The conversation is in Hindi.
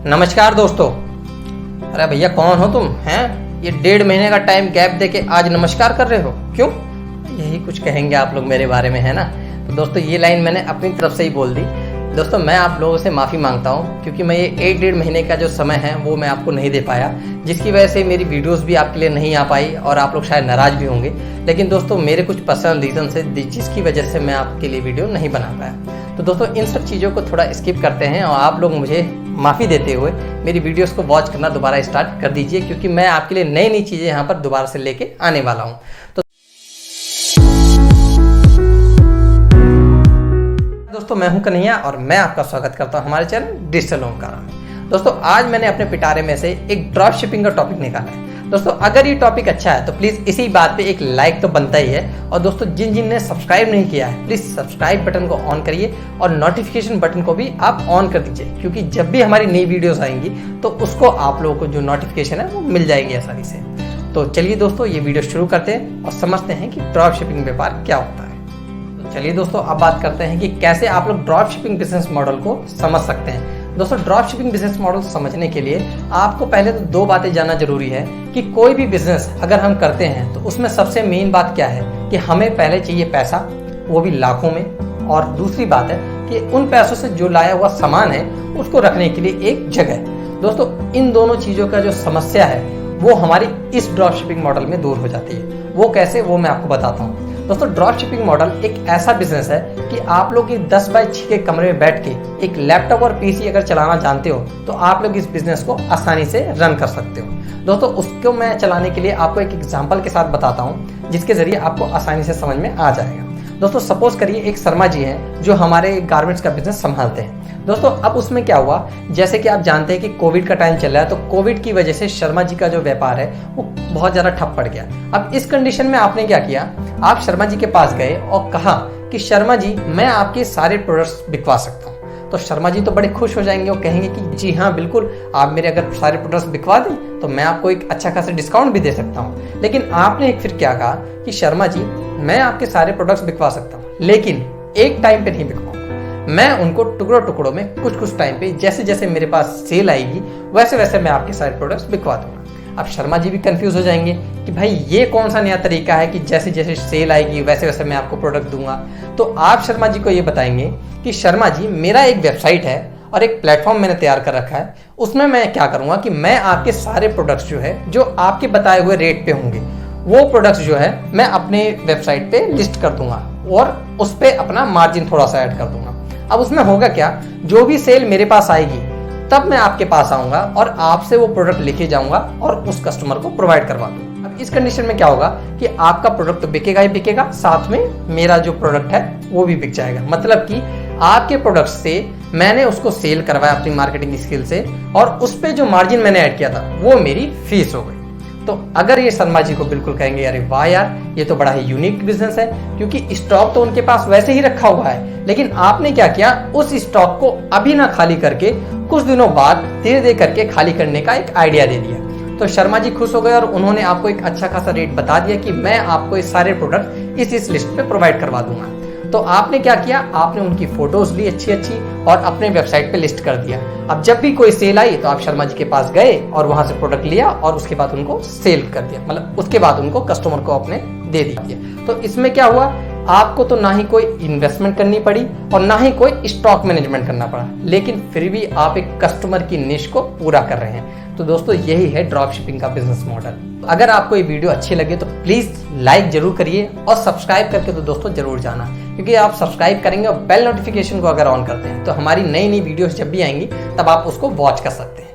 नमस्कार दोस्तों। अरे भैया कौन हो तुम हैं? ये 1.5 महीने का टाइम गैप देके आज नमस्कार कर रहे हो क्यों? यही कुछ कहेंगे आप लोग मेरे बारे में, है ना? तो दोस्तों ये लाइन मैंने अपनी तरफ से ही बोल दी। दोस्तों मैं आप लोगों से माफ़ी मांगता हूँ क्योंकि मैं ये 1.5 महीने का जो समय है वो मैं आपको नहीं दे पाया, जिसकी वजह से मेरी वीडियोस भी आपके लिए नहीं आ पाई और आप लोग शायद नाराज़ भी होंगे। लेकिन दोस्तों मेरे कुछ पर्सनल रीज़न से जिसकी वजह से मैं आपके लिए वीडियो नहीं बना पाया। तो दोस्तों इन सब चीज़ों को थोड़ा स्किप करते हैं और आप लोग मुझे माफ़ी देते हुए मेरी वीडियोस को वॉच करना दोबारा स्टार्ट कर दीजिए, क्योंकि मैं आपके लिए नई नई चीज़ें यहाँ पर दोबारा से लेके आने वाला हूँ। तो दोस्तों मैं हूं कन्हैया और मैं आपका स्वागत करता हूं हमारे चैनल डिजिटल ओमकारा में। दोस्तों आज मैंने अपने पिटारे में से एक ड्रॉप शिपिंग का टॉपिक निकाला है। दोस्तों अगर ये टॉपिक अच्छा है तो प्लीज़ इसी बात पे एक लाइक तो बनता ही है। और दोस्तों जिन जिन ने सब्सक्राइब नहीं किया है प्लीज़ सब्सक्राइब बटन को ऑन करिए और नोटिफिकेशन बटन को भी आप ऑन कर दीजिए, क्योंकि जब भी हमारी नई वीडियोस आएंगी तो उसको आप लोगों को जो नोटिफिकेशन है वो मिल जाएगी आसानी से। तो चलिए दोस्तों ये वीडियो शुरू करते हैं और समझते हैं कि ड्रॉप शिपिंग व्यापार क्या होता है। चलिए दोस्तों अब बात करते हैं कि कैसे आप लोग ड्रॉप शिपिंग बिजनेस मॉडल को समझ सकते हैं। दोस्तों ड्रॉप शिपिंग बिजनेस मॉडल समझने के लिए आपको पहले तो 2 बातें जानना जरूरी है कि कोई भी बिजनेस अगर हम करते हैं तो उसमें सबसे मेन बात क्या है कि हमें पहले चाहिए पैसा, वो भी लाखों में। और दूसरी बात है कि उन पैसों से जो लाया हुआ सामान है उसको रखने के लिए एक जगह। दोस्तों इन दोनों चीज़ों का जो समस्या है वो हमारी इस ड्रॉप शिपिंग मॉडल में दूर हो जाती है। वो कैसे, वो मैं आपको बताता हूँ। दोस्तों ड्रॉप शिपिंग मॉडल एक ऐसा बिजनेस है कि आप लोग 10 बाय 6 के कमरे में बैठ के एक लैपटॉप और पीसी अगर चलाना जानते हो तो आप लोग इस बिजनेस को आसानी से रन कर सकते हो। दोस्तों उसको मैं चलाने के लिए आपको एक एग्जांपल के साथ बताता हूँ जिसके जरिए आपको आसानी से समझ में आ जाएगा। दोस्तों सपोज करिए एक शर्मा जी हैं जो हमारे गारमेंट्स का बिजनेस संभालते हैं। दोस्तों अब उसमें क्या हुआ, जैसे कि आप जानते हैं कि कोविड का टाइम चल रहा है, तो कोविड की वजह से शर्मा जी का जो व्यापार है वो बहुत ज़्यादा ठप पड़ गया। अब इस कंडीशन में आपने क्या किया, आप शर्मा जी के पास गए और कहा कि शर्मा जी मैं आपके सारे प्रोडक्ट्स बिकवा सकता हूँ। तो शर्मा जी तो बड़े खुश हो जाएंगे और कहेंगे कि जी हाँ बिल्कुल, आप मेरे अगर सारे प्रोडक्ट्स बिकवा दें तो मैं आपको एक अच्छा खासा डिस्काउंट भी दे सकता हूँ। लेकिन आपने एक फिर क्या कहा कि शर्मा जी मैं आपके सारे प्रोडक्ट्स बिकवा सकता हूँ, लेकिन एक टाइम पे नहीं बिकवाऊंगा। मैं उनको टुकड़ों टुकड़ों में कुछ टाइम पे जैसे जैसे मेरे पास सेल आएगी वैसे वैसे मैं आपके सारे प्रोडक्ट्स बिकवा दूंगा। अब शर्मा जी भी कंफ्यूज हो जाएंगे कि भाई ये कौन सा नया तरीका है कि जैसे जैसे सेल आएगी वैसे वैसे मैं आपको प्रोडक्ट दूंगा। तो आप शर्मा जी को ये बताएंगे कि शर्मा जी मेरा एक वेबसाइट है और एक प्लेटफॉर्म मैंने तैयार कर रखा है, उसमें मैं क्या करूंगा कि मैं आपके सारे प्रोडक्ट्स जो है जो आपके बताए हुए रेट पे होंगे वो प्रोडक्ट्स जो है मैं अपने वेबसाइट पे लिस्ट कर दूंगा और उस पर अपना मार्जिन थोड़ा सा ऐड कर दूंगा। अब उसमें होगा क्या, जो भी सेल मेरे पास आएगी तब मैं आपके पास आऊंगा और आपसे वो प्रोडक्ट लेके जाऊंगा और उस कस्टमर को प्रोवाइड करवा दूंगा। अब इस कंडीशन में क्या होगा कि आपका प्रोडक्ट तो बिकेगा ही बिकेगा, साथ में मेरा जो प्रोडक्ट है वो भी बिक जाएगा। मतलब कि आपके प्रोडक्ट से मैंने उसको सेल करवाया अपनी मार्केटिंग स्किल से और उस पर जो मार्जिन मैंने ऐड किया था वो मेरी फीस हो गई। तो अगर ये शर्मा जी को बिल्कुल कहेंगे अरे वाह यार ये तो बड़ा ही यूनिक बिजनेस है, क्योंकि स्टॉक तो उनके पास वैसे ही रखा हुआ है, लेकिन आपने क्या किया उस स्टॉक को अभी ना खाली करके कुछ दिनों बाद धीरे धीरे करके खाली करने का एक आइडिया दे दिया। तो शर्मा जी खुश हो गए और उन्होंने आपको एक अच्छा खासा रेट बता दिया कि मैं आपको ये सारे प्रोडक्ट इस लिस्ट पे प्रोवाइड करवा दूंगा। तो आपने क्या किया, आपने उनकी फोटोज ली अच्छी अच्छी और अपने वेबसाइट पे लिस्ट कर दिया। अब जब भी कोई सेल आई तो आप शर्मा जी के पास गए और वहां से प्रोडक्ट लिया और उसके बाद उनको सेल कर दिया, मतलब उसके बाद उनको कस्टमर को अपने दे दिया। तो इसमें क्या हुआ, आपको तो ना ही कोई इन्वेस्टमेंट करनी पड़ी और ना ही कोई स्टॉक मैनेजमेंट करना पड़ा, लेकिन फिर भी आप एक कस्टमर की निश को पूरा कर रहे हैं। तो दोस्तों यही है ड्रॉप शिपिंग का बिजनेस मॉडल। अगर आपको ये वीडियो अच्छी लगे तो प्लीज लाइक जरूर करिए और सब्सक्राइब करके तो दोस्तों जरूर जाना, क्योंकि आप सब्सक्राइब करेंगे और बेल नोटिफिकेशन को अगर ऑन करते हैं तो हमारी नई नई वीडियोस जब भी आएंगी तब आप उसको वॉच कर सकते हैं।